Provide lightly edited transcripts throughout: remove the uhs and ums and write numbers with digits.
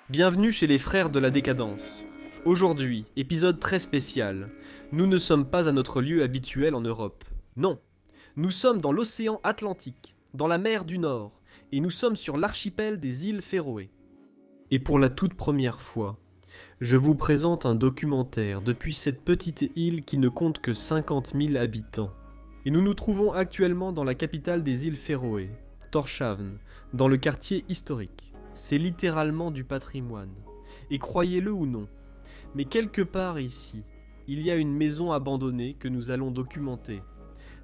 Bienvenue chez les frères de la décadence. Aujourd'hui, épisode très spécial. Nous ne sommes pas à notre lieu habituel en Europe. Non, nous sommes dans l'océan Atlantique, dans la mer du Nord, et nous sommes sur l'archipel des îles Féroé. Et pour la toute première fois, je vous présente un documentaire depuis cette petite île qui ne compte que 50 000 habitants. Et nous nous trouvons actuellement dans la capitale des îles Féroé, Tórshavn, dans le quartier historique. C'est littéralement du patrimoine. Et croyez-le ou non, mais quelque part ici, il y a une maison abandonnée que nous allons documenter.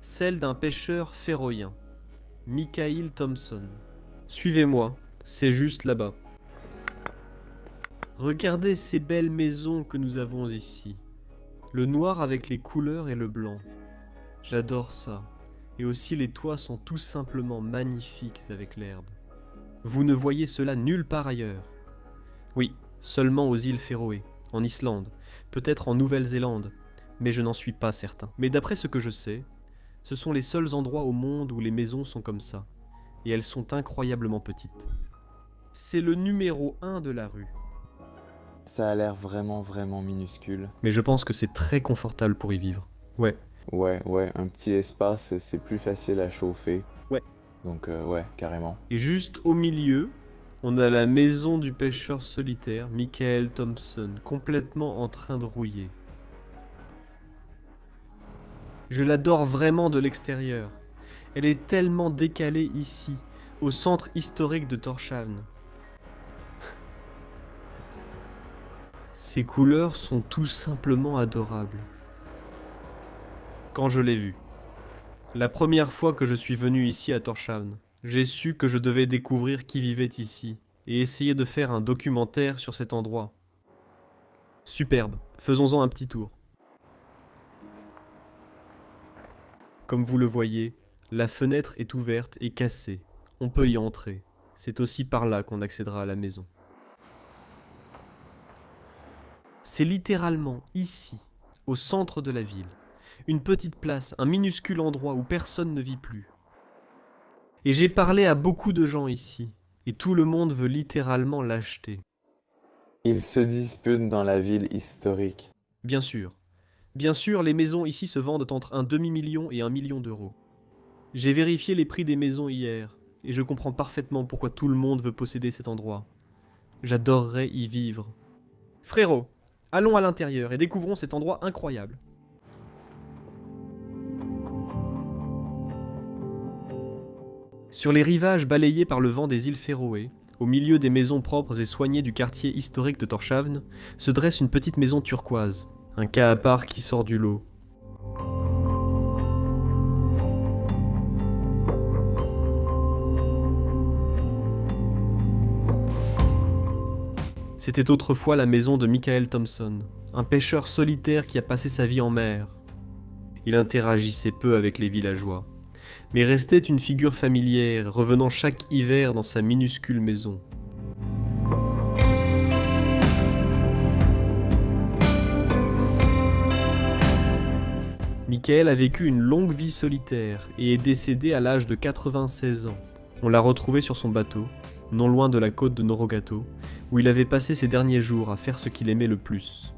Celle d'un pêcheur féroïen, Mikael Thompson. Suivez-moi, c'est juste là-bas. Regardez ces belles maisons que nous avons ici. Le noir avec les couleurs et le blanc. J'adore ça. Et aussi les toits sont tout simplement magnifiques avec l'herbe. Vous ne voyez cela nulle part ailleurs. Oui, seulement aux îles Féroé, en Islande, peut-être en Nouvelle-Zélande, mais je n'en suis pas certain. Mais d'après ce que je sais, ce sont les seuls endroits au monde où les maisons sont comme ça, et elles sont incroyablement petites. C'est le numéro 1 de la rue. Ça a l'air vraiment minuscule. Mais je pense que c'est très confortable pour y vivre. Ouais. Ouais, un petit espace, c'est plus facile à chauffer. Ouais. Donc ouais, carrément. Et juste au milieu, on a la maison du pêcheur solitaire, Mikael Thompson, complètement en train de rouiller. Je l'adore vraiment de l'extérieur. Elle est tellement décalée ici, au centre historique de Tórshavn. Ses couleurs sont tout simplement adorables. Quand je l'ai vue, la première fois que je suis venu ici à Tórshavn, j'ai su que je devais découvrir qui vivait ici et essayer de faire un documentaire sur cet endroit. Superbe, faisons-en un petit tour. Comme vous le voyez, la fenêtre est ouverte et cassée. On peut y entrer. C'est aussi par là qu'on accédera à la maison. C'est littéralement ici, au centre de la ville. Une petite place, un minuscule endroit où personne ne vit plus. Et j'ai parlé à beaucoup de gens ici, et tout le monde veut littéralement l'acheter. Ils se disputent dans la ville historique. Bien sûr. Bien sûr, les maisons ici se vendent entre un demi-million et 1 million d'euros. J'ai vérifié les prix des maisons hier, et je comprends parfaitement pourquoi tout le monde veut posséder cet endroit. J'adorerais y vivre. Frérot, allons à l'intérieur et découvrons cet endroit incroyable. Sur les rivages balayés par le vent des îles Féroé, au milieu des maisons propres et soignées du quartier historique de Tórshavn, se dresse une petite maison turquoise, un cas à part qui sort du lot. C'était autrefois la maison de Mikael Thompson, un pêcheur solitaire qui a passé sa vie en mer. Il interagissait peu avec les villageois, mais restait une figure familière, revenant chaque hiver dans sa minuscule maison. Mikael a vécu une longue vie solitaire et est décédé à l'âge de 96 ans. On l'a retrouvé sur son bateau, non loin de la côte de Norogato, où il avait passé ses derniers jours à faire ce qu'il aimait le plus.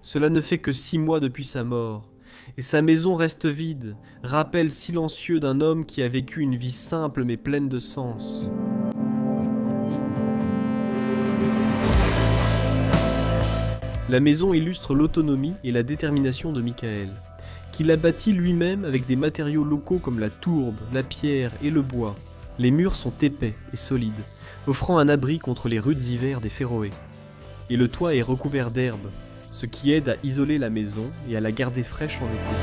Cela ne fait que 6 mois depuis sa mort, et sa maison reste vide, rappel silencieux d'un homme qui a vécu une vie simple mais pleine de sens. La maison illustre l'autonomie et la détermination de Mikael, qui l'a bâtie lui-même avec des matériaux locaux comme la tourbe, la pierre et le bois. Les murs sont épais et solides, offrant un abri contre les rudes hivers des Féroé. Et le toit est recouvert d'herbe, ce qui aide à isoler la maison et à la garder fraîche en été.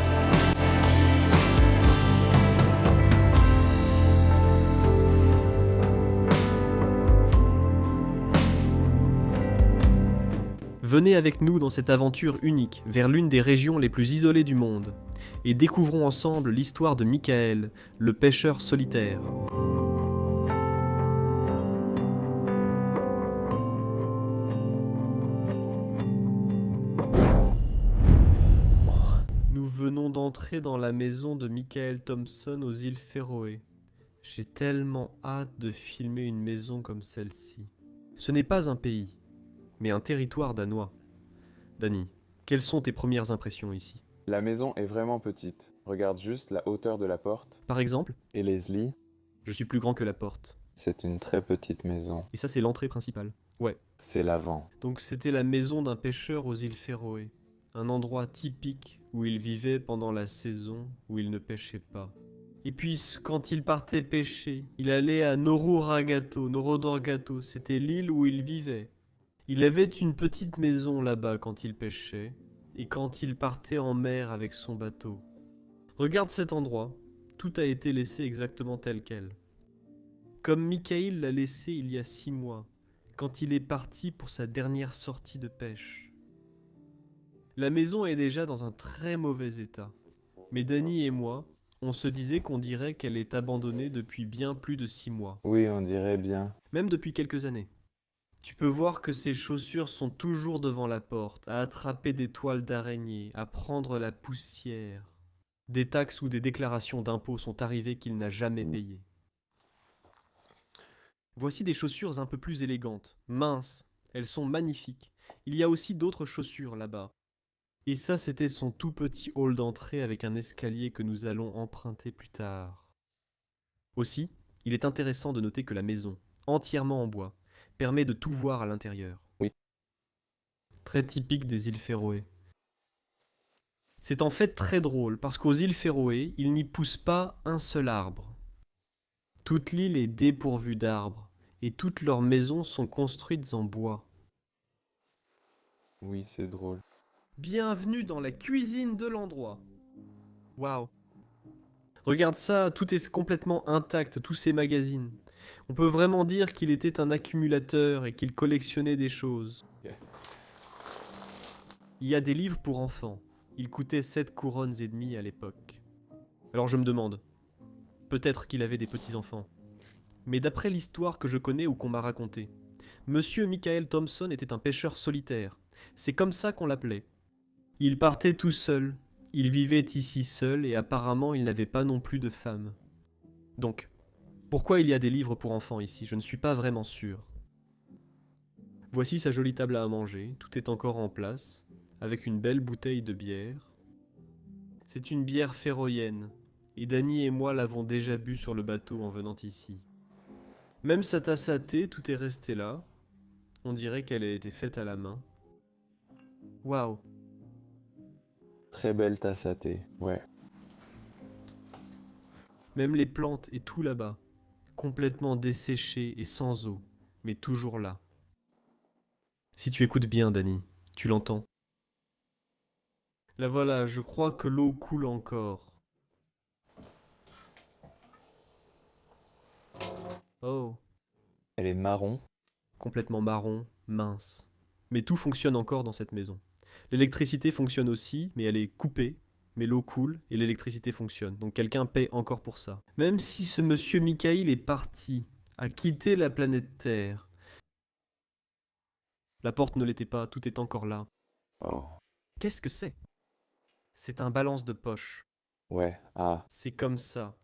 Venez avec nous dans cette aventure unique vers l'une des régions les plus isolées du monde et découvrons ensemble l'histoire de Mikael, le pêcheur solitaire. Nous venons d'entrer dans la maison de Mikael Thompson aux îles Féroé. J'ai tellement hâte de filmer une maison comme celle-ci. Ce n'est pas un pays, mais un territoire danois. Dany, quelles sont tes premières impressions ici? La maison est vraiment petite. Regarde juste la hauteur de la porte. Par exemple, Et Leslie, je suis plus grand que la porte. c'est une très petite maison. Et ça, c'est l'entrée principale. Ouais. C'est l'avant. Donc c'était la maison d'un pêcheur aux îles Féroé. Un endroit typique où il vivait pendant la saison où il ne pêchait pas. Et puis quand il partait pêcher, il allait à Noruragato, Norodorgato, c'était l'île où il vivait. Il avait une petite maison là-bas quand il pêchait, et quand il partait en mer avec son bateau. Regarde cet endroit, tout a été laissé exactement tel quel. Comme Michael l'a laissé il y a 6 mois, quand il est parti pour sa dernière sortie de pêche. La maison est déjà dans un très mauvais état, mais Dany et moi, on se disait qu'on dirait qu'elle est abandonnée depuis bien plus de 6 mois, Oui, on dirait bien. même depuis quelques années. Tu peux voir que ses chaussures sont toujours devant la porte, à attraper des toiles d'araignée, à prendre la poussière. Des taxes ou des déclarations d'impôts sont arrivées qu'il n'a jamais payées. Voici des chaussures un peu plus élégantes, minces, elles sont magnifiques. Il y a aussi d'autres chaussures là-bas. Et ça, c'était son tout petit hall d'entrée avec un escalier que nous allons emprunter plus tard. Aussi, il est intéressant de noter que la maison, entièrement en bois, permet de tout voir à l'intérieur. Oui. Très typique des îles Féroé. C'est en fait très drôle parce qu'aux îles Féroé, il n'y pousse pas un seul arbre. Toute l'île est dépourvue d'arbres et toutes leurs maisons sont construites en bois. Oui, c'est drôle. Bienvenue dans la cuisine de l'endroit. Waouh. Regarde ça, tout est complètement intact, tous ces magazines. On peut vraiment dire qu'il était un accumulateur et qu'il collectionnait des choses. Il y a des livres pour enfants. Ils coûtaient 7 couronnes et demie à l'époque. Alors je me demande, peut-être qu'il avait des petits-enfants. Mais d'après l'histoire que je connais ou qu'on m'a racontée, Monsieur Michael Thompson était un pêcheur solitaire. C'est comme ça qu'on l'appelait. Il partait tout seul. Il vivait ici seul et apparemment il n'avait pas non plus de femme. Donc, pourquoi il y a des livres pour enfants ici? Je ne suis pas vraiment sûr. Voici sa jolie table à manger, tout est encore en place, avec une belle bouteille de bière. C'est une bière féroïenne, et Dany et moi l'avons déjà bu sur le bateau en venant ici. Même sa tasse à thé, tout est resté là. On dirait qu'elle a été faite à la main. Waouh! Très belle tasse à thé, ouais. Même les plantes et tout là-bas, complètement desséchées et sans eau, mais toujours là. Si tu écoutes bien, Dany, tu l'entends. Là voilà, je crois que l'eau coule encore. Oh, Elle est marron. complètement marron, mince. Mais tout fonctionne encore dans cette maison. L'électricité fonctionne aussi, mais elle est coupée. Mais l'eau coule et l'électricité fonctionne. Donc quelqu'un paie encore pour ça. Même si ce monsieur Michael est parti, a quitté la planète Terre. La porte ne l'était pas, tout est encore là. Oh. Qu'est-ce que c'est? C'est un balance de poche. Ouais, ah. C'est comme ça.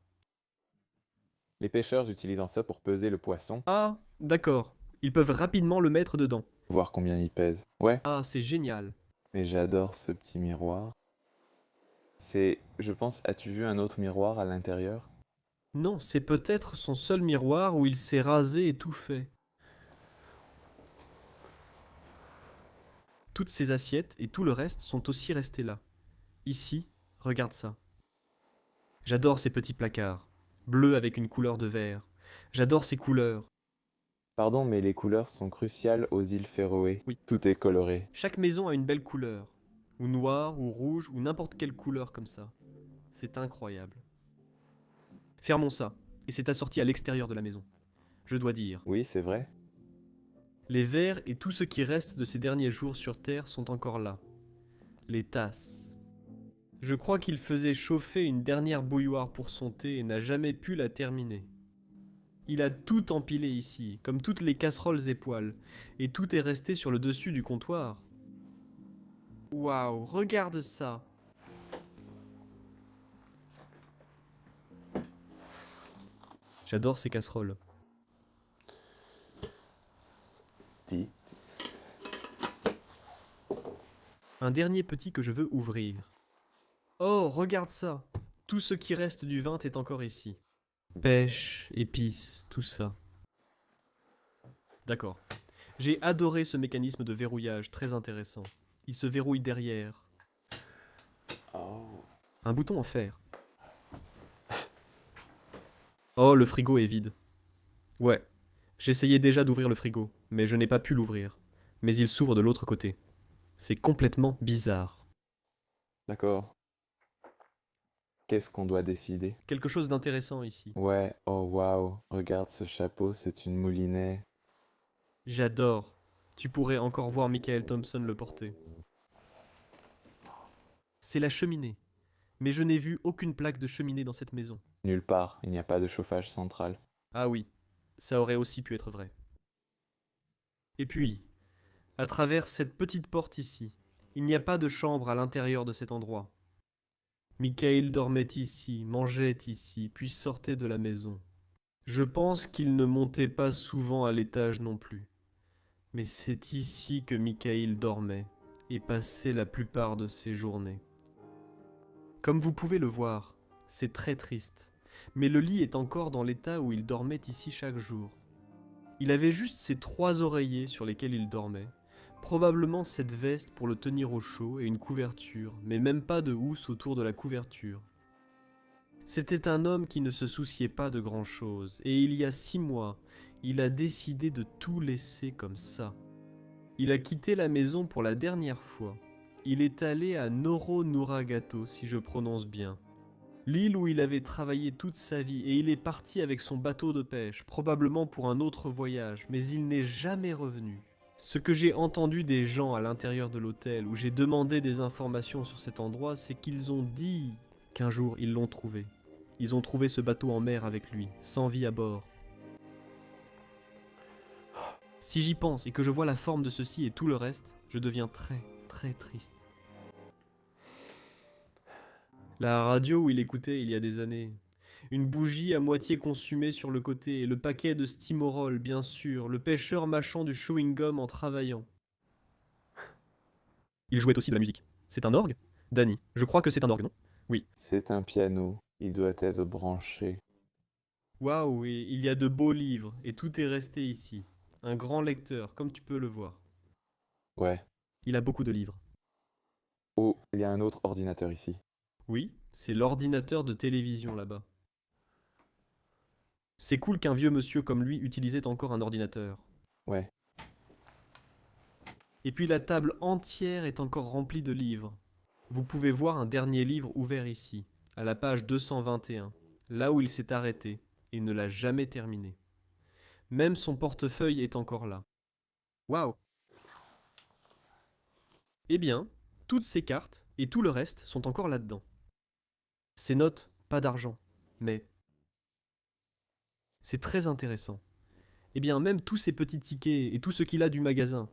Les pêcheurs utilisant ça pour peser le poisson, Ah, d'accord. Ils peuvent rapidement le mettre dedans. voir combien il pèse. Ouais, Ah, c'est génial. mais j'adore ce petit miroir. C'est, je pense, as-tu vu un autre miroir à l'intérieur? Non, c'est peut-être son seul miroir où il s'est rasé et tout fait. Toutes ces assiettes et tout le reste sont aussi restés là. Ici, regarde ça. J'adore ces petits placards, bleus avec une couleur de verre. J'adore ces couleurs. Pardon, mais les couleurs sont cruciales aux îles Féroé. Oui. Tout est coloré. Chaque maison a une belle couleur. Ou noire, ou rouge, ou n'importe quelle couleur comme ça. C'est incroyable. Fermons ça, et c'est assorti à l'extérieur de la maison. Je dois dire, Oui, c'est vrai. les verres et tout ce qui reste de ces derniers jours sur Terre sont encore là. Les tasses. Je crois qu'il faisait chauffer une dernière bouilloire pour son thé et n'a jamais pu la terminer. Il a tout empilé ici, comme toutes les casseroles et poêles, et tout est resté sur le dessus du comptoir. Waouh, regarde ça! J'adore ces casseroles. Dis. Un dernier petit que je veux ouvrir. Oh, regarde ça! Tout ce qui reste du vin est encore ici. Pêche, épices, tout ça. D'accord. J'ai adoré ce mécanisme de verrouillage, très intéressant. Il se verrouille derrière. Oh. Un bouton en fer. Oh, le frigo est vide. Ouais. J'essayais déjà d'ouvrir le frigo, mais je n'ai pas pu l'ouvrir. Mais il s'ouvre de l'autre côté. C'est complètement bizarre. D'accord. Qu'est-ce qu'on doit décider? Quelque chose d'intéressant ici. Ouais, oh waouh, regarde ce chapeau, c'est une moulinet. J'adore. Tu pourrais encore voir Michael Thompson le porter. C'est la cheminée. Mais je n'ai vu aucune plaque de cheminée dans cette maison. Nulle part, il n'y a pas de chauffage central. Ah oui, ça aurait aussi pu être vrai. Et puis, à travers cette petite porte ici, il n'y a pas de chambre à l'intérieur de cet endroit. Michael dormait ici, mangeait ici, puis sortait de la maison. Je pense qu'il ne montait pas souvent à l'étage non plus. Mais c'est ici que Michael dormait et passait la plupart de ses journées. Comme vous pouvez le voir, c'est très triste, mais le lit est encore dans l'état où il dormait ici chaque jour. Il avait juste ses 3 oreillers sur lesquels il dormait, probablement cette veste pour le tenir au chaud et une couverture, mais même pas de housse autour de la couverture. C'était un homme qui ne se souciait pas de grand-chose, et il y a 6 mois, il a décidé de tout laisser comme ça. Il a quitté la maison pour la dernière fois. Il est allé à Noro Nuragato, si je prononce bien. L'île où il avait travaillé toute sa vie, et il est parti avec son bateau de pêche, probablement pour un autre voyage, mais il n'est jamais revenu. Ce que j'ai entendu des gens à l'intérieur de l'hôtel, où j'ai demandé des informations sur cet endroit, c'est qu'ils ont dit qu'un jour ils l'ont trouvé. Ils ont trouvé ce bateau en mer avec lui, sans vie à bord. Si j'y pense et que je vois la forme de ceci et tout le reste, je deviens très, très triste. La radio où il écoutait il y a des années. Une bougie à moitié consumée sur le côté, et le paquet de Stimorol, bien sûr, le pêcheur mâchant du chewing-gum en travaillant. Il jouait aussi de la musique. C'est un orgue? Danny, je crois que c'est un orgue, non? Oui. C'est un piano, il doit être branché. Waouh, et il y a de beaux livres, et tout est resté ici. Un grand lecteur, comme tu peux le voir. Ouais. Il a beaucoup de livres. Oh, il y a un autre ordinateur ici. Oui, c'est l'ordinateur de télévision là-bas. C'est cool qu'un vieux monsieur comme lui utilisait encore un ordinateur. Ouais. Et puis la table entière est encore remplie de livres. Vous pouvez voir un dernier livre ouvert ici, à la page 221, là où il s'est arrêté et ne l'a jamais terminé. Même son portefeuille est encore là. Waouh! Eh bien, toutes ces cartes et tout le reste sont encore là-dedans. Ces notes, pas d'argent, mais... C'est très intéressant. Eh bien, même tous ces petits tickets et tout ce qu'il a du magasin.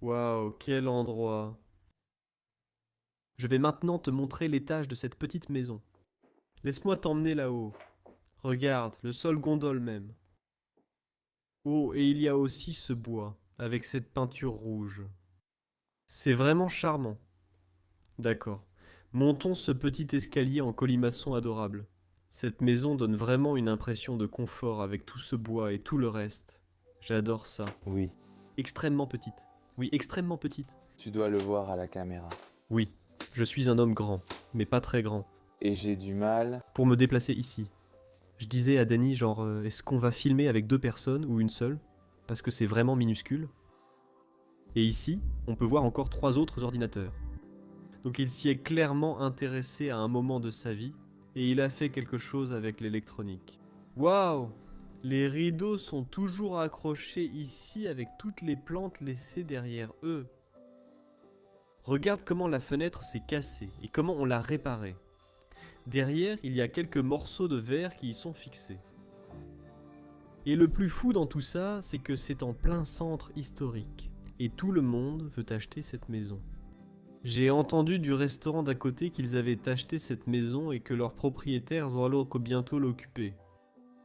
Waouh, quel endroit! Je vais maintenant te montrer l'étage de cette petite maison. Laisse-moi t'emmener là-haut. Regarde, le sol gondole même. Oh, et il y a aussi ce bois, avec cette peinture rouge. C'est vraiment charmant. D'accord. Montons ce petit escalier en colimaçon adorable. Cette maison donne vraiment une impression de confort avec tout ce bois et tout le reste. J'adore ça. Oui. Extrêmement petite. Oui, extrêmement petite. Tu dois le voir à la caméra. Oui, je suis un homme grand, mais pas très grand. Et j'ai du mal. Pour me déplacer ici. Je disais à Danny, genre, est-ce qu'on va filmer avec 2 personnes ou une seule? Parce que c'est vraiment minuscule. Et ici, on peut voir encore 3 autres ordinateurs. Donc il s'y est clairement intéressé à un moment de sa vie, et il a fait quelque chose avec l'électronique. Waouh! Les rideaux sont toujours accrochés ici avec toutes les plantes laissées derrière eux. Regarde comment la fenêtre s'est cassée et comment on l'a réparée. Derrière, il y a quelques morceaux de verre qui y sont fixés. Et le plus fou dans tout ça, c'est que c'est en plein centre historique, et tout le monde veut acheter cette maison. J'ai entendu du restaurant d'à côté qu'ils avaient acheté cette maison et que leurs propriétaires allaient bientôt l'occuper.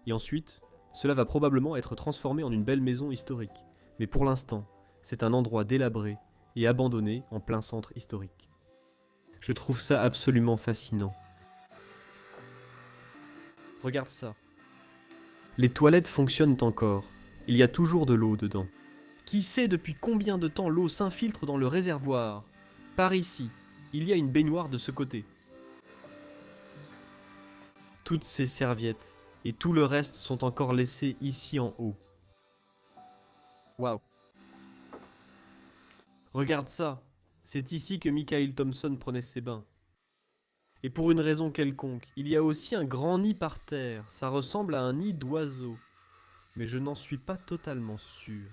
Et ensuite, cela va probablement être transformé en une belle maison historique. Mais pour l'instant, c'est un endroit délabré et abandonné en plein centre historique. Je trouve ça absolument fascinant. Regarde ça. Les toilettes fonctionnent encore. Il y a toujours de l'eau dedans. Qui sait depuis combien de temps l'eau s'infiltre dans le réservoir? Par ici, il y a une baignoire de ce côté. Toutes ces serviettes et tout le reste sont encore laissés ici en haut. Waouh. Regarde ça. C'est ici que Michael Thompson prenait ses bains. Et pour une raison quelconque, il y a aussi un grand nid par terre. Ça ressemble à un nid d'oiseau. Mais je n'en suis pas totalement sûr.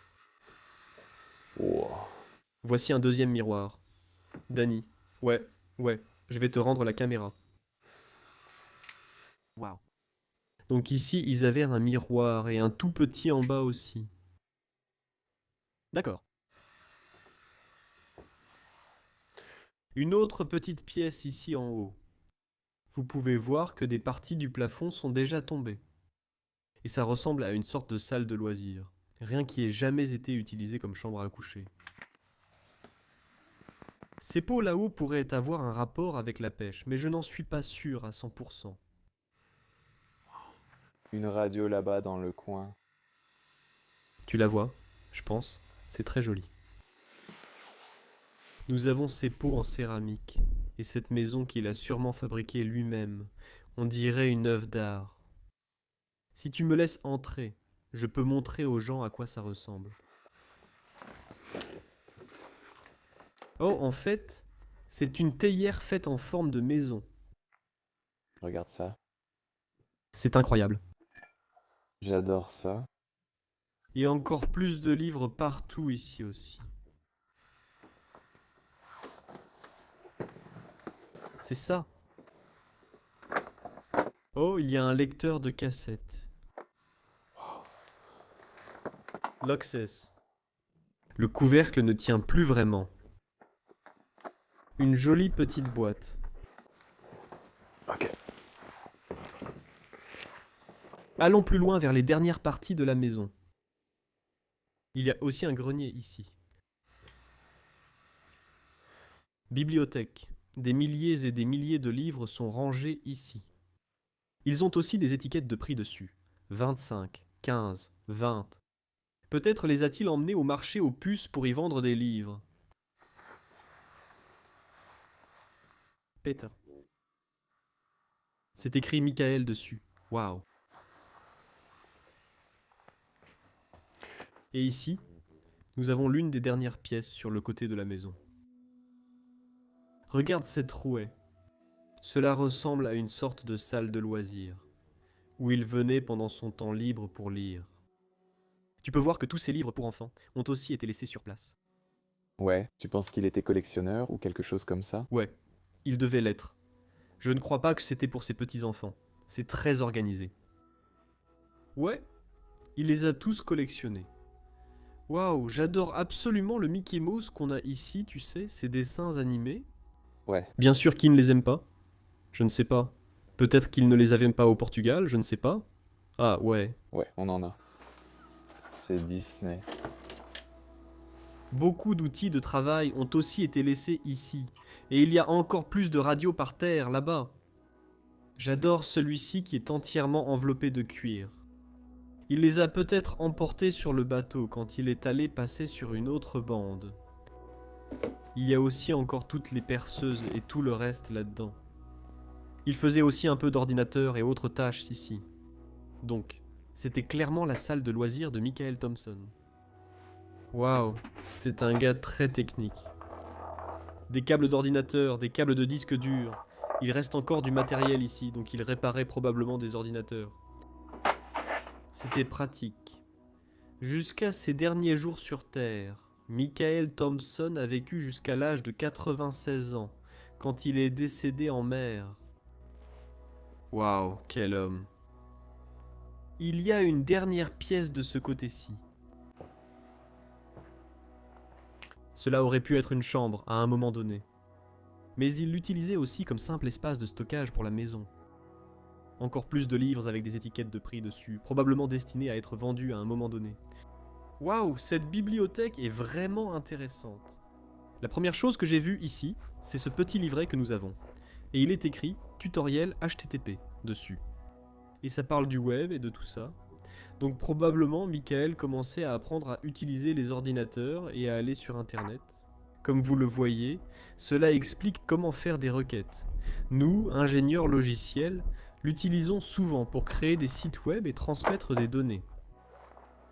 Wow. Voici un deuxième miroir. Danny. Ouais, je vais te rendre la caméra. Waouh. Donc ici, ils avaient un miroir et un tout petit en bas aussi. D'accord. Une autre petite pièce ici en haut. Vous pouvez voir que des parties du plafond sont déjà tombées. Et ça ressemble à une sorte de salle de loisirs. Rien qui ait jamais été utilisé comme chambre à coucher. Ces pots là-haut pourraient avoir un rapport avec la pêche, mais je n'en suis pas sûr à 100%. Une radio là-bas dans le coin. Tu la vois, je pense. C'est très joli. Nous avons ces pots en céramique, et cette maison qu'il a sûrement fabriquée lui-même. On dirait une œuvre d'art. Si tu me laisses entrer, je peux montrer aux gens à quoi ça ressemble. Oh, en fait, c'est une théière faite en forme de maison. Regarde ça. C'est incroyable. J'adore ça. Et encore plus de livres partout ici aussi. C'est ça. Oh, il y a un lecteur de cassettes. L'Oxès. Le couvercle ne tient plus vraiment. Une jolie petite boîte. Ok. Allons plus loin vers les dernières parties de la maison. Il y a aussi un grenier ici. Bibliothèque. Des milliers et des milliers de livres sont rangés ici. Ils ont aussi des étiquettes de prix dessus. 25, 15, 20. Peut-être les a-t-il emmenés au marché aux puces pour y vendre des livres. Peter. C'est écrit Michael dessus. Waouh. Et ici, nous avons l'une des dernières pièces sur le côté de la maison. Regarde cette rouée. Cela ressemble à une sorte de salle de loisirs, où il venait pendant son temps libre pour lire. Tu peux voir que tous ces livres pour enfants ont aussi été laissés sur place. Ouais, tu penses qu'il était collectionneur ou quelque chose comme ça? Ouais, il devait l'être. Je ne crois pas que c'était pour ses petits-enfants. C'est très organisé. Ouais, il les a tous collectionnés. Waouh, j'adore absolument le Mickey Mouse qu'on a ici, tu sais, ces dessins animés. Ouais. Bien sûr qu'il ne les aime pas. Je ne sais pas. Peut-être qu'il ne les avait pas au Portugal, je ne sais pas. Ah ouais. Ouais, on en a. C'est Disney. Beaucoup d'outils de travail ont aussi été laissés ici. Et il y a encore plus de radios par terre, là-bas. J'adore celui-ci qui est entièrement enveloppé de cuir. Il les a peut-être emportés sur le bateau quand il est allé passer sur une autre bande. Il y a aussi encore toutes les perceuses et tout le reste là-dedans. Il faisait aussi un peu d'ordinateur et autres tâches ici. Donc, c'était clairement la salle de loisirs de Michael Thompson. Waouh, c'était un gars très technique. Des câbles d'ordinateur, des câbles de disque dur. Il reste encore du matériel ici, donc il réparait probablement des ordinateurs. C'était pratique. Jusqu'à ses derniers jours sur Terre, Michael Thompson a vécu jusqu'à l'âge de 96 ans, quand il est décédé en mer. Waouh, quel homme. Il y a une dernière pièce de ce côté-ci. Cela aurait pu être une chambre à un moment donné. Mais il l'utilisait aussi comme simple espace de stockage pour la maison. Encore plus de livres avec des étiquettes de prix dessus, probablement destinés à être vendus à un moment donné. Waouh, cette bibliothèque est vraiment intéressante. La première chose que j'ai vue ici, c'est ce petit livret que nous avons. Et il est écrit « Tutoriel HTTP » dessus. Et ça parle du web et de tout ça. Donc probablement, Michael commençait à apprendre à utiliser les ordinateurs et à aller sur Internet. Comme vous le voyez, cela explique comment faire des requêtes. Nous, ingénieurs logiciels, l'utilisons souvent pour créer des sites web et transmettre des données.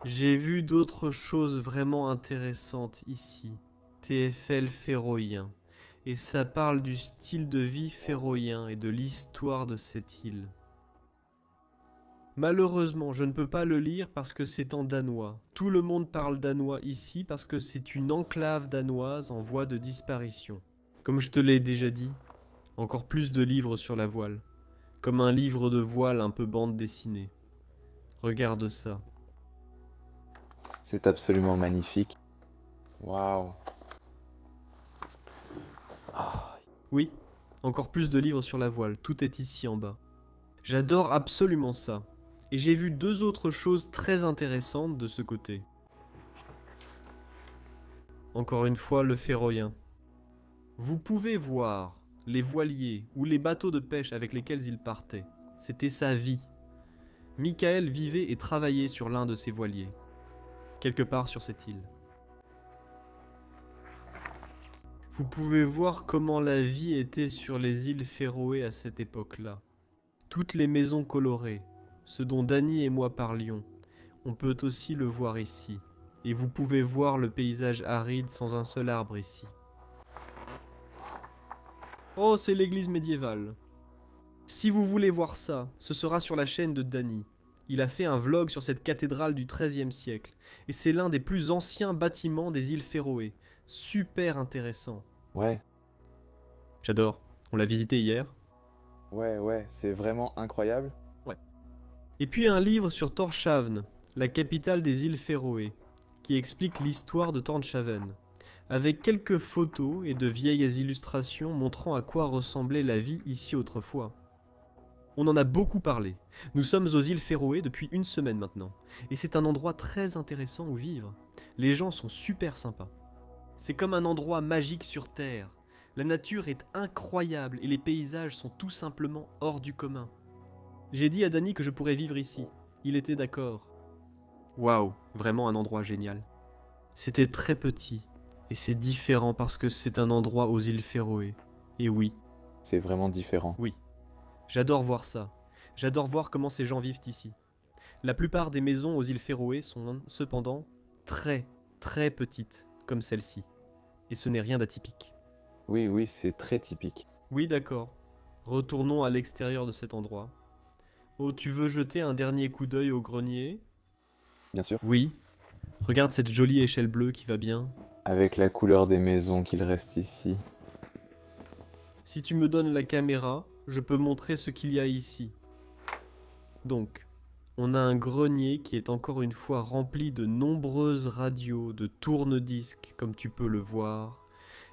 J'ai vu d'autres choses vraiment intéressantes ici. TFL féroïen. Et ça parle du style de vie féroïen et de l'histoire de cette île. Malheureusement, je ne peux pas le lire parce que c'est en danois. Tout le monde parle danois ici parce que c'est une enclave danoise en voie de disparition. Comme je te l'ai déjà dit, encore plus de livres sur la voile. Comme un livre de voile un peu bande dessinée. Regarde ça. C'est absolument magnifique. Waouh. Oui, encore plus de livres sur la voile. Tout est ici en bas. J'adore absolument ça. Et j'ai vu deux autres choses très intéressantes de ce côté. Encore une fois, le féroïen. Vous pouvez voir les voiliers ou les bateaux de pêche avec lesquels il partait. C'était sa vie. Michael vivait et travaillait sur l'un de ces voiliers, quelque part sur cette île. Vous pouvez voir comment la vie était sur les îles Féroé à cette époque-là. Toutes les maisons colorées, ce dont Danny et moi parlions, on peut aussi le voir ici. Et vous pouvez voir le paysage aride sans un seul arbre ici. Oh, c'est l'église médiévale. Si vous voulez voir ça, ce sera sur la chaîne de Danny. Il a fait un vlog sur cette cathédrale du XIIIe siècle. Et c'est l'un des plus anciens bâtiments des îles Féroé. Super intéressant. Ouais, J'adore. On l'a visité hier. ouais, c'est vraiment incroyable. Et puis un livre sur Tórshavn, la capitale des îles Féroé, qui explique l'histoire de Tórshavn, avec quelques photos et de vieilles illustrations montrant à quoi ressemblait la vie ici autrefois. On en a beaucoup parlé. Nous sommes aux îles Féroé depuis une semaine maintenant, et c'est un endroit très intéressant où vivre. Les gens sont super sympas. C'est comme un endroit magique sur Terre. La nature est incroyable et les paysages sont tout simplement hors du commun. J'ai dit à Danny que je pourrais vivre ici. Il était d'accord. Waouh, vraiment un endroit génial. C'était très petit, et c'est différent parce que c'est un endroit aux îles Féroé. Et oui, C'est vraiment différent. oui. J'adore voir ça. J'adore voir comment ces gens vivent ici. La plupart des maisons aux îles Féroé sont cependant très, très petites, comme celle-ci. Et ce n'est rien d'atypique. Oui, c'est très typique. Oui, d'accord. Retournons à l'extérieur de cet endroit. Oh, tu veux jeter un dernier coup d'œil au grenier ? Bien sûr. Oui. Regarde cette jolie échelle bleue qui va bien. Avec la couleur des maisons qu'il reste ici. Si tu me donnes la caméra, je peux montrer ce qu'il y a ici. Donc, on a un grenier qui est encore une fois rempli de nombreuses radios, de tourne-disques, comme tu peux le voir,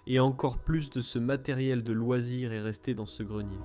et encore plus de ce matériel de loisir est resté dans ce grenier.